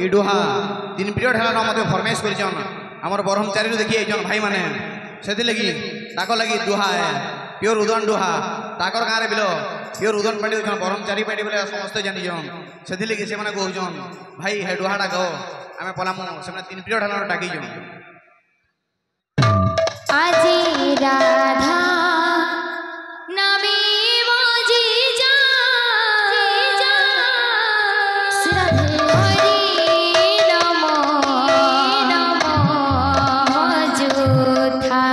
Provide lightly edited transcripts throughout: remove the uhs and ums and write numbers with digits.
ଇ ଡୁହା 3 period ହେଲାନ ମତେ ଫରମାଇଶ କରିଛନ୍ ଆମର ବ୍ରହ୍ମଚାରୀରୁ ଦେଖି ଆଇଛନ୍ ଭାଇ ମାନେ ସେଥିଲାଗି ତାଙ୍କ ଲାଗି ଡୁହା ପିଓର ଉଦନ ଡୁହା ତାଙ୍କର ଗାଁରେ ବିଲ ପିଓର ଉଦନ ପାଟି ହଉଛନ୍ ବ୍ରହ୍ମଚାରୀ ପାଟି ବୋଲେ ସମସ୍ତେ ଜାଣିଛନ୍ ସେଥିଲାଗି ସେମାନେ କହୁଛନ୍ ଭାଇ ହେ ଡୁହାଟା ଗାଅ ଆମେ ପଲାମୁ ସେମାନେ 3 ପିରିୟଡ଼ ହେଲାନ ଡାକିଛନ୍ আজি রাধা নামে মজি যা হরি নম যোধা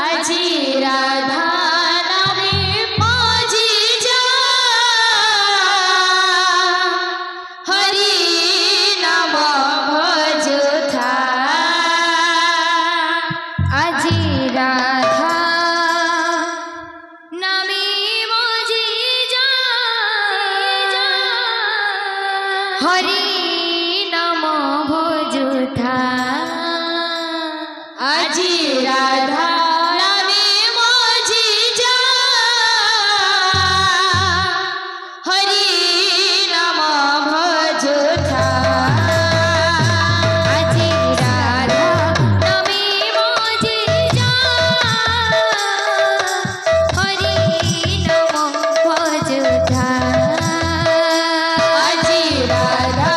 আজি রাধা নামে মজি যা হরি নম যোধা আজি রাধা নামে মজি যা হরি নম ভোজুথা আজি রাধা নামে মজি যা হরি নম ভোজুথা আজি রাধা নামে মজি যা হরি নম ভোজুথা আজি রাধা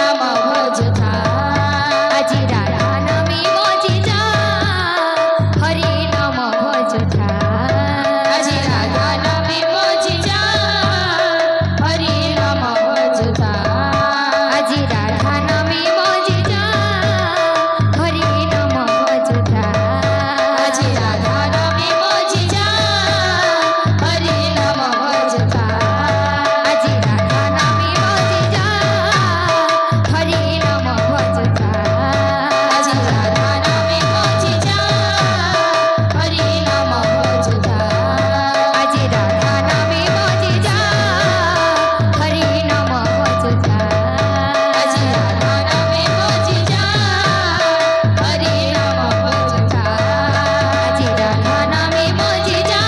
नाम भजता আজি রাধা নামে মজি যা হরি নাম ভজতা আজি রাধা নামে মজি যা হরি নাম ভজতা আজি রাধা নামে মজি যা হরি নাম ভজতা আজি রাধা নামে মজি যা হরি নাম ভজতা আজি রাধা নামে মজি যা হরি নাম ভজতা আজি রাধা নামে মজি যা হরি নাম ভজতা আজি রাধা নামে মজি যা হরি নাম ভজতা আজি রাধা নামে মজি যা হরি নাম ভজতা আজি রাধা নামে মজি যা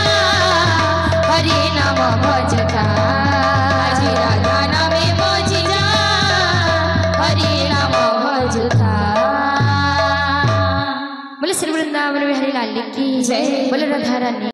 হরি নাম ভজতা আজি রাধা নামে মজি যা हरि नाम भजता। बोले श्री वृंदावन बिहारी लाल की जय। बोले राधा रानी।